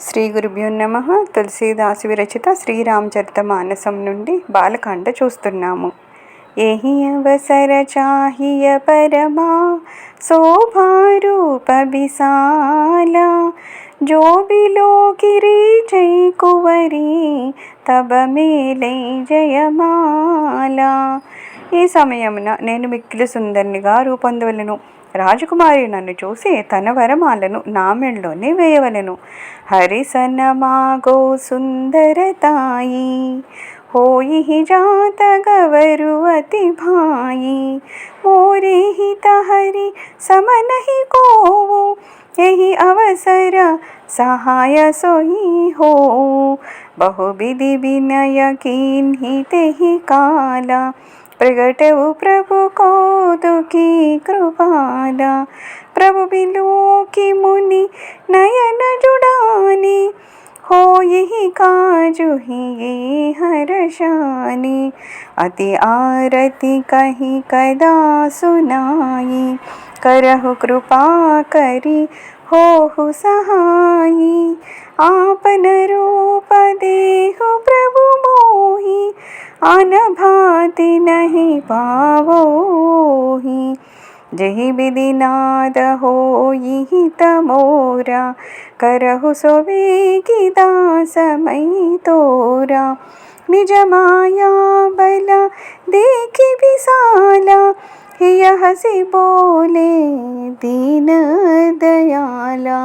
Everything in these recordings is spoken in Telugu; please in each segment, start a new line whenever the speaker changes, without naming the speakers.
శ్రీ గురుభ్యో నమః. తులసీదాసు విరచిత శ్రీరామచరితమానసం నుండి బాలకాండ చూస్తున్నాము. ఏహి అవసర చాహియ పరమా శోభారూప విశాల जो बिलो गिरी जय कुवरी तब మేలై జయమాల. ఈ సమయమున నేను మిక్కిలి సుందరినిగా రూపొందవలెను. రాజకుమారి నన్ను చూసి తన వరమాలను నా మెడలోనే వేయవలెను. హరిసనమాగో సుందరతాయి होई जात गवरु अति भाई मोरे हित हरि समनहि कोवो यही अवसर सहाय सोई हो बहुविधि विनय कीन्हि तेहि काला प्रगटऊ प्रभु कौतुकी कृपाला प्रभु बिलो की मुनि नयन जुड़ानी हो यही काजु ही ये हर्षानी अति आरती कही कदा सुनाई करहु कृपा करी हो सहाई आपन रूप देहु प्रभु मोहि आन भाति नहीं पावोहि जहि विधि नाद होई तमोरा करहु सोवेगी दास मई तोरा निज माया बला देखी विशाला यह हसी बोले दीन दयाला.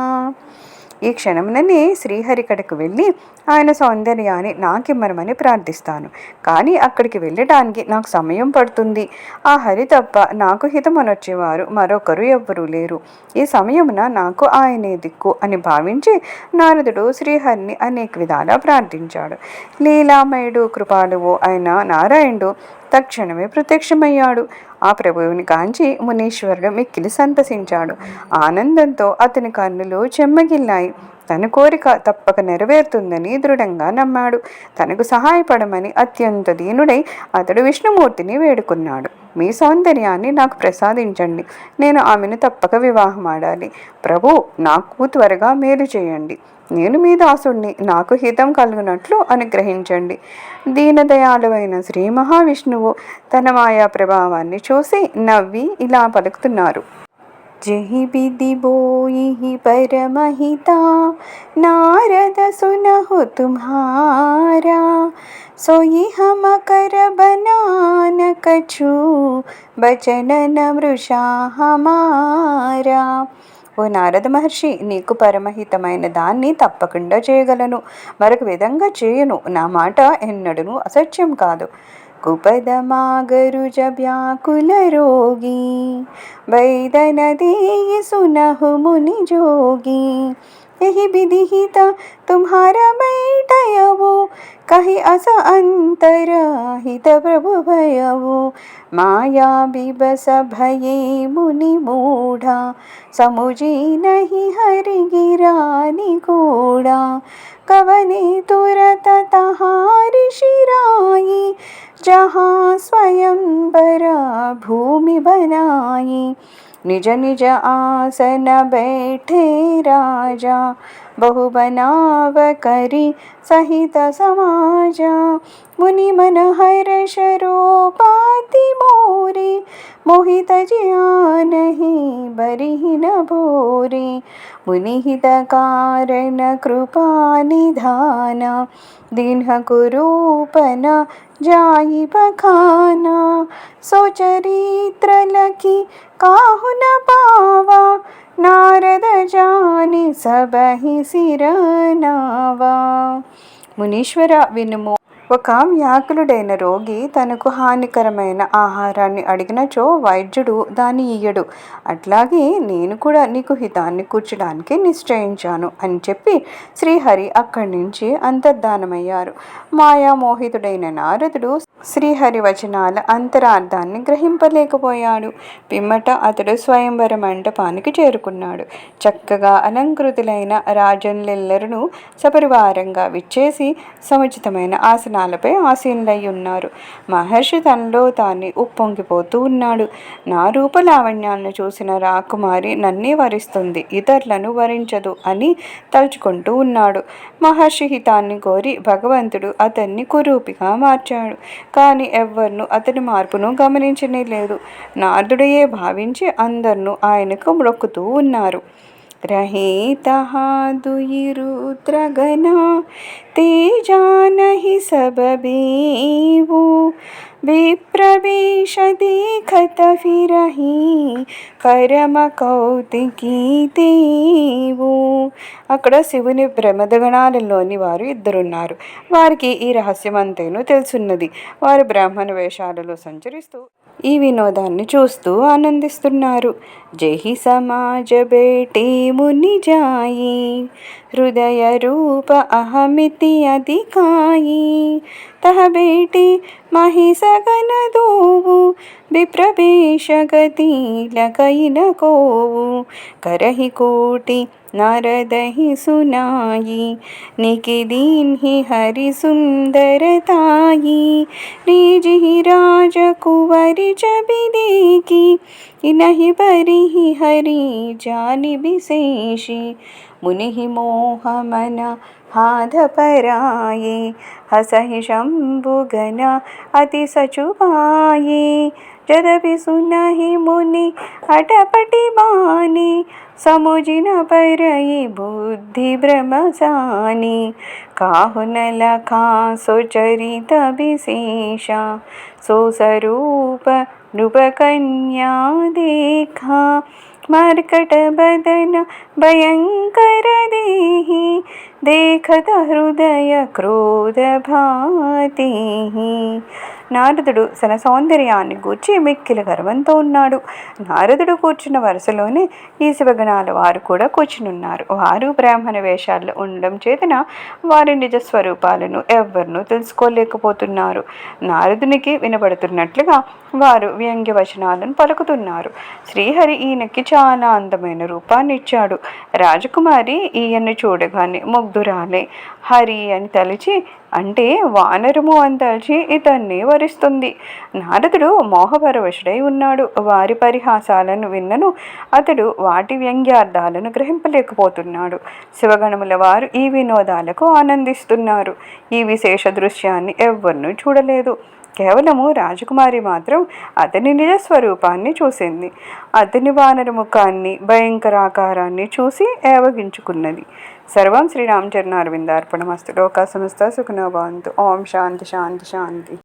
ఈ క్షణముననే శ్రీహరికడకు వెళ్ళి ఆయన సౌందర్యాన్ని నాకిమ్మరమని ప్రార్థిస్తాను. కానీ అక్కడికి వెళ్ళటానికి నాకు సమయం పడుతుంది. ఆ హరి తప్ప నాకు హితమనొచ్చేవారు మరొకరు ఎవ్వరూ లేరు. ఈ సమయమున నాకు ఆయనే దిక్కు అని భావించి నారదుడు శ్రీహరిని అనేక విధాలా ప్రార్థించాడు. లీలామయుడు కృపాలువు అయిన నారాయణుడు తక్షణమే ప్రత్యక్షమయ్యాడు. ఆ ప్రభువుని కాంచి మునీశ్వరుడు మిక్కిలి సంతసించాడు. ఆనందంతో అతని కన్నులు చెమ్మగిల్లాయి. తన కోరిక తప్పక నెరవేరుతుందని దృఢంగా నమ్మాడు. తనకు సహాయపడమని అత్యంత దీనుడై అతడు విష్ణుమూర్తిని వేడుకున్నాడు. మీ సౌందర్యాన్ని నాకు ప్రసాదించండి, నేను ఆమెను తప్పక వివాహమాడాలి. ప్రభు, నాకు త్వరగా మేలు చేయండి. నేను మీ దాసుణ్ణి, నాకు హితం కలుగునట్లు అనుగ్రహించండి. దీనదయాళువైన శ్రీ మహావిష్ణువు తన మాయా ప్రభావాన్ని చూసి నవ్వి ఇలా పలుకుతున్నారు. जहि विधि बोई परमहिता नारद सुनहु तुम्हारा सोई हम कर बनान कछु बचन न मृषा हमारा. ఓ నారద మహర్షి, నీకు పరమహితమైన దాన్ని తప్పకుండా చేయగలను, మరొక విధంగా చేయను. నా మాట ఎన్నడూ అసత్యం కాదు. कुपदमागरुज व्याकुल रोगी वैदन देहि सुनहु मुनि जोगी यही विधिहित तुम्हारा बैठयवो कहि अस अंतर हित प्रभु भयवो माया बिबस भये मुनि मूढ़ा समुझी नहीं हरि गिरा निगूढ़ा कवने तुरत तहारि शिराई जहाँ स्वयंवर भूमि बनाई निज निज आसन बैठे राजा बहु बनाव करी सहित समाजा मुनि मन हर्ष रोपाति मोरे मोहित जिया नहीं बरिहि न भोरे मुनि हित कारण कृपा निधान दीन्ह कुरूपन जाई बखाना सो चरित्र लखी काहु न पावा नारद जानी सबहि सिरनावा. మునీశ్వర, వినుము. ఒక వ్యాకులుడైన రోగి తనకు హానికరమైన ఆహారాన్ని అడిగినచో వైద్యుడు దాన్ని ఇయ్యడు. అట్లాగే నేను కూడా నీకు హితాన్ని కూర్చడానికి నిశ్చయించాను అని చెప్పి శ్రీహరి అక్కడి నుంచి అంతర్ధానమయ్యారు. మాయామోహితుడైన నారదుడు శ్రీహరి వచనాల అంతరార్థాన్ని గ్రహింపలేకపోయాడు. పిమ్మట అతడు స్వయంవర మంటపానికి చేరుకున్నాడు. చక్కగా అలంకృతులైన రాజన్లెల్లరూ సపరివారంగా విచ్చేసి సముచితమైన ఆసనాలు సింహాసనాలపై ఆసీనులై ఉన్నారు. మహర్షి తనలో తానే ఉప్పొంగిపోతూ ఉన్నాడు. నా రూపలావణ్యాలను చూసిన రాకుమారి నన్నే వరిస్తుంది, ఇతరులను వరించదు అని తలుచుకుంటూ ఉన్నాడు. మహర్షి హితాన్ని కోరి భగవంతుడు అతన్ని కురూపిగా మార్చాడు. కానీ ఎవ్వరూ అతని మార్పును గమనించనే లేదు. నారదుడియే భావించి అందరూ ఆయనకు మొక్కుతూ ఉన్నారు. रहे तहा दुई रुद्रगना तेजा नहीं सब बेवो विप्रवेश देखत फिरही పరమ కౌతికి దేవు. అక్కడ శివుని ప్రమదగణాలలోని వారు ఇద్దరున్నారు. వారికి ఈ రహస్యమంతేనూ తెలుసున్నది. వారు బ్రాహ్మణ వేషాలలో సంచరిస్తూ ఈ వినోదాన్ని చూస్తూ ఆనందిస్తున్నారు. జహి సమాజ బేటే ముని జాయి హృదయ రూప అహమితి అధికాయి తహ బేటి మహిసగన దోవు విప్రవేశ గతి లకైన కోవు करहि कोटि नारदहि सुनाई निके दीन्हि हरि सुंदरताई रीजिहि राज कुंवरि जबि देखी इनहि बरिहि हरि जानि विशेषी मुनिहि मोह मन हाध पराये हसहि शंभुगन अति सचुबाये जदपि सुनहि मुनि अटपटि बानी समुझि न परई बुद्धि भ्रमसानी काहुन लखा सो चरित विशेषा सो स्वरूप नृप कन्या देखा मर्कट बदन भयंकर देहि देखत हृदय क्रोध भाति. నారదుడు తన సౌందర్యాన్ని గూర్చి మిక్కిలి గర్వంతో ఉన్నాడు. నారదుడు కూర్చున్న వరుసలోనే ఈ శివగణాల వారు కూడా కూర్చునున్నారు. వారు బ్రాహ్మణ వేషాల్లో ఉండడం చేతన వారి నిజ స్వరూపాలను ఎవ్వరూ తెలుసుకోలేకపోతున్నారు. నారదునికి వినబడుతున్నట్లుగా వారు వ్యంగ్య వచనాలను పలుకుతున్నారు. శ్రీహరి ఈయనకి చాలా అందమైన రూపాన్ని ఇచ్చాడు. రాజకుమారి ఈయన్ని చూడగానే ముగ్ధురాలే హరి అని తలిచి, అంటే వానరము అని తలిచి ఇతన్ని వరిస్తుంది. నారదుడు మోహపరవశుడై ఉన్నాడు. వారి పరిహాసాలను విన్నను అతడు వాటి వ్యంగ్యార్థాలను గ్రహింపలేకపోతున్నాడు. శివగణముల వారు ఈ వినోదాలకు ఆనందిస్తున్నారు. ఈ విశేష దృశ్యాన్ని ఎవ్వరూ చూడలేదు. కేవలము రాజకుమారి మాత్రం అతని నిజ స్వరూపాన్ని చూసింది. అతని వానర ముఖాన్ని భయంకరాకారాన్ని చూసి ఏవగించుకున్నది. సర్వం శ్రీరామచరణారవిందార్పణమస్తు. లోకా సమస్త సుఖినో భవంతు. ఓం శాంతి శాంతి శాంతి.